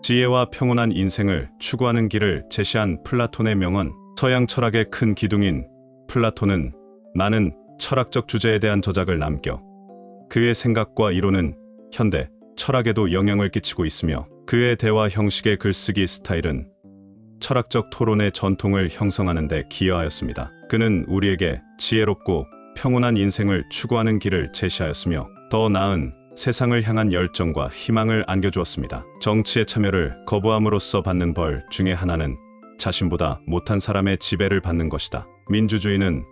지혜와 평온한 인생을 추구하는 길을 제시한 플라톤의 명언. 서양 철학의 큰 기둥인 플라톤은 많은 철학적 주제에 대한 저작을 남겨 그의 생각과 이론은 현대 철학에도 영향을 끼치고 있으며, 그의 대화 형식의 글쓰기 스타일은 철학적 토론의 전통을 형성하는 데 기여하였습니다. 그는 우리에게 지혜롭고 평온한 인생을 추구하는 길을 제시하였으며, 더 나은 세상을 향한 열정과 희망을 안겨주었습니다. 정치에 참여를 거부함으로써 받는 벌 중에 하나는 자신보다 못한 사람의 지배를 받는 것이다. 민주주의는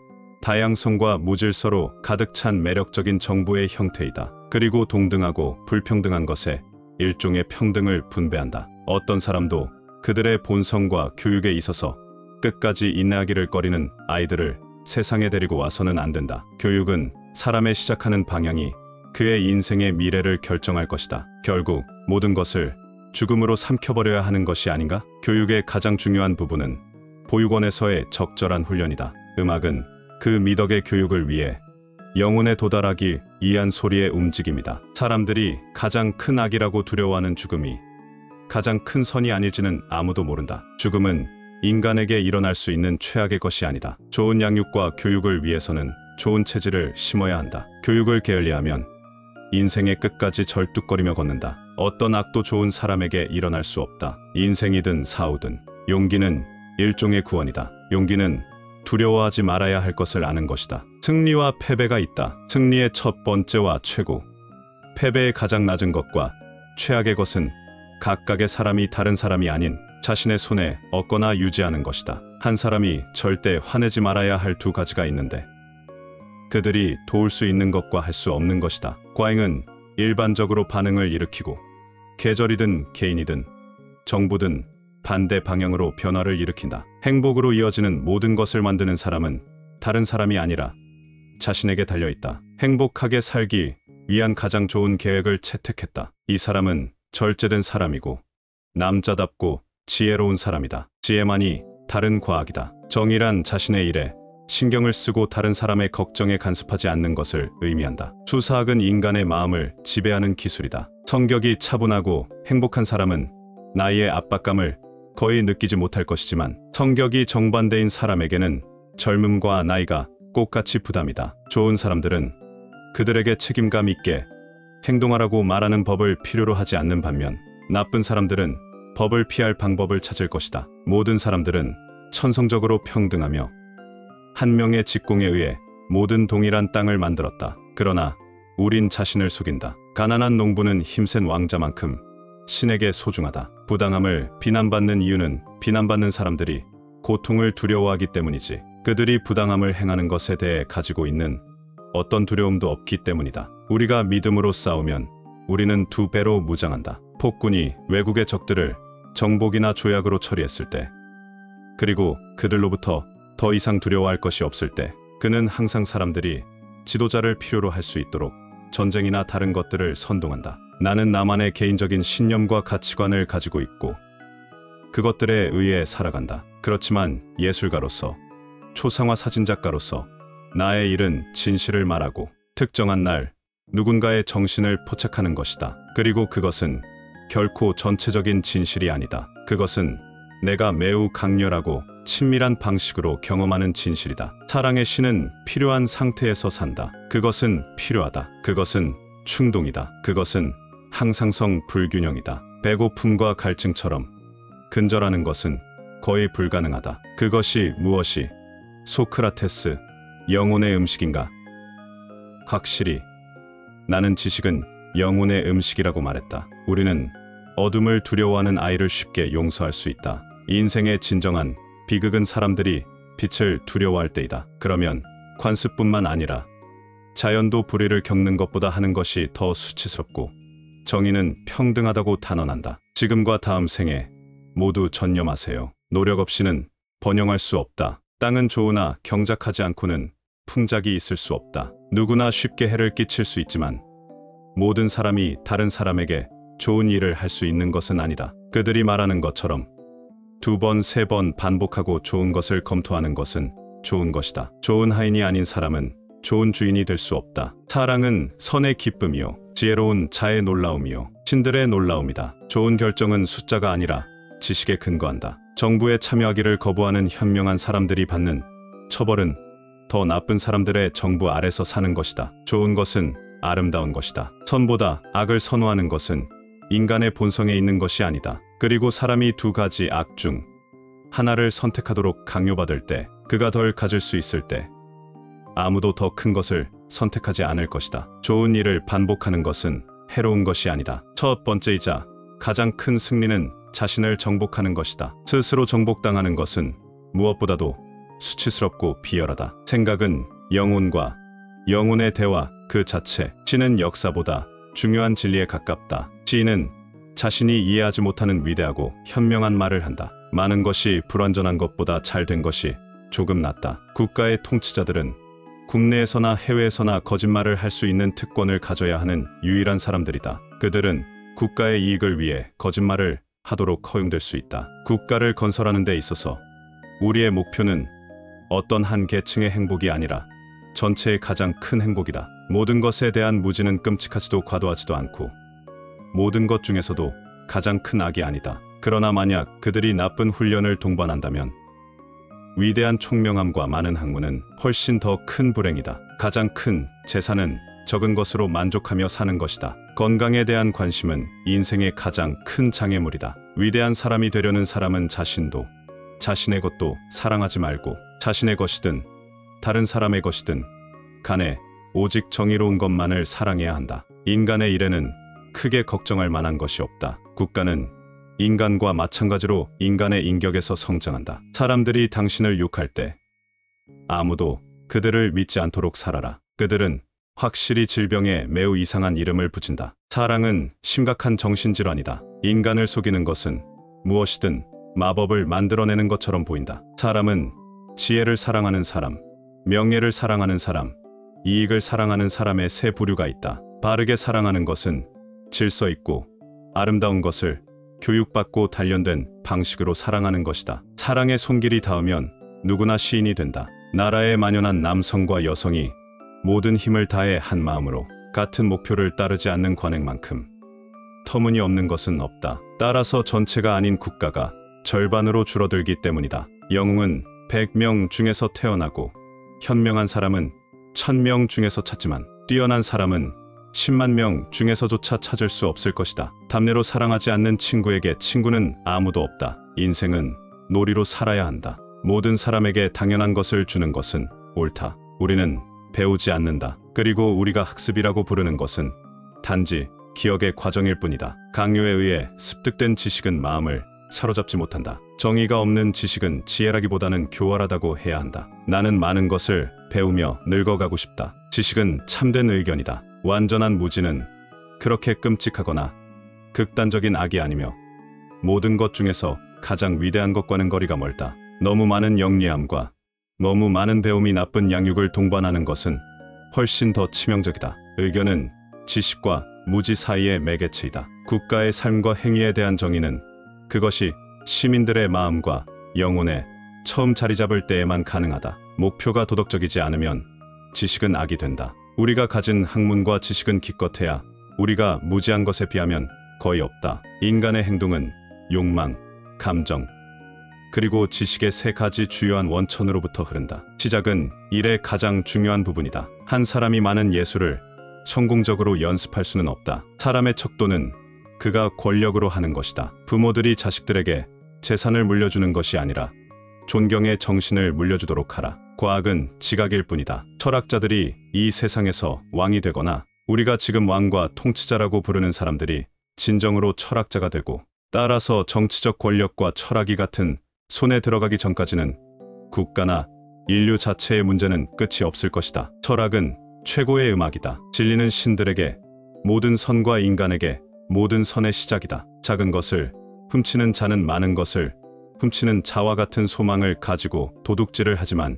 다양성과 무질서로 가득 찬 매력적인 정부의 형태이다. 그리고 동등하고 불평등한 것에 일종의 평등을 분배한다. 어떤 사람도 그들의 본성과 교육에 있어서 끝까지 인내하기를 꺼리는 아이들을 세상에 데리고 와서는 안 된다. 교육은 사람의 시작하는 방향이 그의 인생의 미래를 결정할 것이다. 결국 모든 것을 죽음으로 삼켜버려야 하는 것이 아닌가? 교육의 가장 중요한 부분은 보육원에서의 적절한 훈련이다. 음악은 그 미덕의 교육을 위해 영혼에 도달하기 위한 소리의 움직임이다. 사람들이 가장 큰 악이라고 두려워하는 죽음이 가장 큰 선이 아닐지는 아무도 모른다. 죽음은 인간에게 일어날 수 있는 최악의 것이 아니다. 좋은 양육과 교육을 위해서는 좋은 체질을 심어야 한다. 교육을 게을리하면 인생의 끝까지 절뚝거리며 걷는다. 어떤 악도 좋은 사람에게 일어날 수 없다. 인생이든 사후든 용기는 일종의 구원이다. 용기는 두려워하지 말아야 할 것을 아는 것이다. 승리와 패배가 있다. 승리의 첫 번째와 최고, 패배의 가장 낮은 것과 최악의 것은 각각의 사람이 다른 사람이 아닌 자신의 손에 얻거나 유지하는 것이다. 한 사람이 절대 화내지 말아야 할 두 가지가 있는데, 그들이 도울 수 있는 것과 할 수 없는 것이다. 과잉은 일반적으로 반응을 일으키고, 계절이든 개인이든 정부든 반대 방향으로 변화를 일으킨다. 행복으로 이어지는 모든 것을 만드는 사람은 다른 사람이 아니라 자신에게 달려있다. 행복하게 살기 위한 가장 좋은 계획을 채택했다. 이 사람은 절제된 사람이고 남자답고 지혜로운 사람이다. 지혜만이 다른 과학이다. 정의란 자신의 일에 신경을 쓰고 다른 사람의 걱정에 간섭하지 않는 것을 의미한다. 수사학은 인간의 마음을 지배하는 기술이다. 성격이 차분하고 행복한 사람은 나이의 압박감을 거의 느끼지 못할 것이지만, 성격이 정반대인 사람에게는 젊음과 나이가 똑같이 부담이다. 좋은 사람들은 그들에게 책임감 있게 행동하라고 말하는 법을 필요로 하지 않는 반면, 나쁜 사람들은 법을 피할 방법을 찾을 것이다. 모든 사람들은 천성적으로 평등하며 한 명의 직공에 의해 모든 동일한 땅을 만들었다. 그러나 우린 자신을 속인다. 가난한 농부는 힘센 왕자만큼 신에게 소중하다. 부당함을 비난받는 이유는 비난받는 사람들이 고통을 두려워하기 때문이지, 그들이 부당함을 행하는 것에 대해 가지고 있는 어떤 두려움도 없기 때문이다. 우리가 믿음으로 싸우면 우리는 두 배로 무장한다. 폭군이 외국의 적들을 정복이나 조약으로 처리했을 때, 그리고 그들로부터 더 이상 두려워할 것이 없을 때, 그는 항상 사람들이 지도자를 필요로 할 수 있도록 전쟁이나 다른 것들을 선동한다. 나는 나만의 개인적인 신념과 가치관을 가지고 있고 그것들에 의해 살아간다. 그렇지만 예술가로서, 초상화 사진작가로서 나의 일은 진실을 말하고 특정한 날 누군가의 정신을 포착하는 것이다. 그리고 그것은 결코 전체적인 진실이 아니다. 그것은 내가 매우 강렬하고 친밀한 방식으로 경험하는 진실이다. 사랑의 신은 필요한 상태에서 산다. 그것은 필요하다. 그것은 충동이다. 그것은 항상성 불균형이다. 배고픔과 갈증처럼 근절하는 것은 거의 불가능하다. 그것이 무엇이 소크라테스 영혼의 음식인가? 확실히 나는 지식은 영혼의 음식이라고 말했다. 우리는 어둠을 두려워하는 아이를 쉽게 용서할 수 있다. 인생의 진정한 비극은 사람들이 빛을 두려워할 때이다. 그러면 관습뿐만 아니라 자연도 불의를 겪는 것보다 하는 것이 더 수치스럽고, 정의는 평등하다고 단언한다. 지금과 다음 생에 모두 전념하세요. 노력 없이는 번영할 수 없다. 땅은 좋으나 경작하지 않고는 풍작이 있을 수 없다. 누구나 쉽게 해를 끼칠 수 있지만 모든 사람이 다른 사람에게 좋은 일을 할 수 있는 것은 아니다. 그들이 말하는 것처럼 두 번, 세 번 반복하고 좋은 것을 검토하는 것은 좋은 것이다. 좋은 하인이 아닌 사람은 좋은 주인이 될 수 없다. 사랑은 선의 기쁨이요 지혜로운 자의 놀라움이요 신들의 놀라움이다. 좋은 결정은 숫자가 아니라 지식에 근거한다. 정부에 참여하기를 거부하는 현명한 사람들이 받는 처벌은 더 나쁜 사람들의 정부 아래서 사는 것이다. 좋은 것은 아름다운 것이다. 선보다 악을 선호하는 것은 인간의 본성에 있는 것이 아니다. 그리고 사람이 두 가지 악 중 하나를 선택하도록 강요받을 때, 그가 덜 가질 수 있을 때 아무도 더 큰 것을 선택하지 않을 것이다. 좋은 일을 반복하는 것은 해로운 것이 아니다. 첫 번째이자 가장 큰 승리는 자신을 정복하는 것이다. 스스로 정복당하는 것은 무엇보다도 수치스럽고 비열하다. 생각은 영혼과 영혼의 대화 그 자체. 시는 역사보다 중요한 진리에 가깝다. 시인은 자신이 이해하지 못하는 위대하고 현명한 말을 한다. 많은 것이 불완전한 것보다 잘된 것이 조금 낫다. 국가의 통치자들은 국내에서나 해외에서나 거짓말을 할 수 있는 특권을 가져야 하는 유일한 사람들이다. 그들은 국가의 이익을 위해 거짓말을 하도록 허용될 수 있다. 국가를 건설하는 데 있어서 우리의 목표는 어떤 한 계층의 행복이 아니라 전체의 가장 큰 행복이다. 모든 것에 대한 무지는 끔찍하지도 과도하지도 않고 모든 것 중에서도 가장 큰 악이 아니다. 그러나 만약 그들이 나쁜 훈련을 동반한다면 위대한 총명함과 많은 학문은 훨씬 더 큰 불행이다. 가장 큰 재산은 적은 것으로 만족하며 사는 것이다. 건강에 대한 관심은 인생의 가장 큰 장애물이다. 위대한 사람이 되려는 사람은 자신도 자신의 것도 사랑하지 말고 자신의 것이든 다른 사람의 것이든 간에 오직 정의로운 것만을 사랑해야 한다. 인간의 일에는 크게 걱정할 만한 것이 없다. 국가는 인간과 마찬가지로 인간의 인격에서 성장한다. 사람들이 당신을 욕할 때 아무도 그들을 믿지 않도록 살아라. 그들은 확실히 질병에 매우 이상한 이름을 붙인다. 사랑은 심각한 정신질환이다. 인간을 속이는 것은 무엇이든 마법을 만들어내는 것처럼 보인다. 사람은 지혜를 사랑하는 사람, 명예를 사랑하는 사람, 이익을 사랑하는 사람의 세 부류가 있다. 바르게 사랑하는 것은 질서 있고 아름다운 것을 교육받고 단련된 방식으로 사랑하는 것이다. 사랑의 손길이 닿으면 누구나 시인이 된다. 나라에 만연한 남성과 여성이 모든 힘을 다해 한 마음으로 같은 목표를 따르지 않는 관행만큼 터무니없는 것은 없다. 따라서 전체가 아닌 국가가 절반으로 줄어들기 때문이다. 영웅은 100명 중에서 태어나고 현명한 사람은 1000명 중에서 찾지만 뛰어난 사람은 10만 명 중에서조차 찾을 수 없을 것이다. 담례로 사랑하지 않는 친구에게 친구는 아무도 없다. 인생은 놀이로 살아야 한다. 모든 사람에게 당연한 것을 주는 것은 옳다. 우리는 배우지 않는다. 그리고 우리가 학습이라고 부르는 것은 단지 기억의 과정일 뿐이다. 강요에 의해 습득된 지식은 마음을 사로잡지 못한다. 정의가 없는 지식은 지혜라기보다는 교활하다고 해야 한다. 나는 많은 것을 배우며 늙어가고 싶다. 지식은 참된 의견이다. 완전한 무지는 그렇게 끔찍하거나 극단적인 악이 아니며 모든 것 중에서 가장 위대한 것과는 거리가 멀다. 너무 많은 영리함과 너무 많은 배움이 나쁜 양육을 동반하는 것은 훨씬 더 치명적이다. 의견은 지식과 무지 사이의 매개체이다. 국가의 삶과 행위에 대한 정의는 그것이 시민들의 마음과 영혼에 처음 자리 잡을 때에만 가능하다. 목표가 도덕적이지 않으면 지식은 악이 된다. 우리가 가진 학문과 지식은 기껏해야 우리가 무지한 것에 비하면 거의 없다. 인간의 행동은 욕망, 감정, 그리고 지식의 세 가지 주요한 원천으로부터 흐른다. 시작은 일의 가장 중요한 부분이다. 한 사람이 많은 예술을 성공적으로 연습할 수는 없다. 사람의 척도는 그가 권력으로 하는 것이다. 부모들이 자식들에게 재산을 물려주는 것이 아니라 존경의 정신을 물려주도록 하라. 과학은 지각일 뿐이다. 철학자들이 이 세상에서 왕이 되거나 우리가 지금 왕과 통치자라고 부르는 사람들이 진정으로 철학자가 되고 따라서 정치적 권력과 철학이 같은 손에 들어가기 전까지는 국가나 인류 자체의 문제는 끝이 없을 것이다. 철학은 최고의 음악이다. 진리는 신들에게, 모든 선과 인간에게 모든 선의 시작이다. 작은 것을 훔치는 자는 많은 것을 훔치는 자와 같은 소망을 가지고 도둑질을 하지만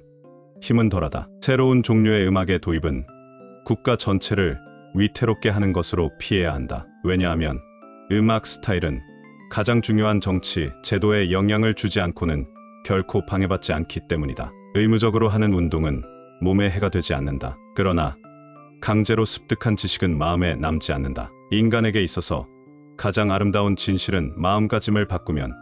힘은 덜하다. 새로운 종류의 음악의 도입은 국가 전체를 위태롭게 하는 것으로 피해야 한다. 왜냐하면 음악 스타일은 가장 중요한 정치, 제도에 영향을 주지 않고는 결코 방해받지 않기 때문이다. 의무적으로 하는 운동은 몸에 해가 되지 않는다. 그러나 강제로 습득한 지식은 마음에 남지 않는다. 인간에게 있어서 가장 아름다운 진실은 마음가짐을 바꾸면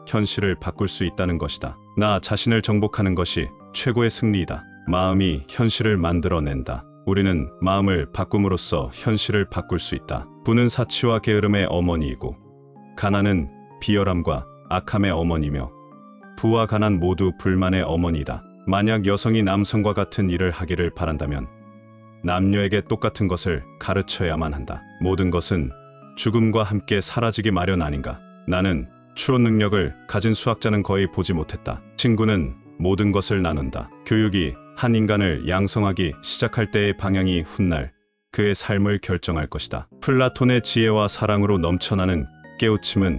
현실을 바꿀 수 있다는 것이다. 나 자신을 정복하는 것이 최고의 승리이다. 마음이 현실을 만들어낸다. 우리는 마음을 바꿈으로써 현실을 바꿀 수 있다. 부는 사치와 게으름의 어머니이고 가난은 비열함과 악함의 어머니며 부와 가난 모두 불만의 어머니다. 만약 여성이 남성과 같은 일을 하기를 바란다면 남녀에게 똑같은 것을 가르쳐야만 한다. 모든 것은 죽음과 함께 사라지기 마련 아닌가. 나는 추론 능력을 가진 수학자는 거의 보지 못했다. 친구는 모든 것을 나눈다. 교육이 한 인간을 양성하기 시작할 때의 방향이 훗날 그의 삶을 결정할 것이다. 플라톤의 지혜와 사랑으로 넘쳐나는 깨우침은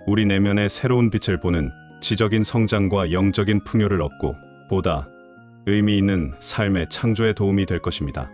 우리 내면의 새로운 빛을 보는 지적인 성장과 영적인 풍요를 얻고 보다 의미 있는 삶의 창조에 도움이 될 것입니다.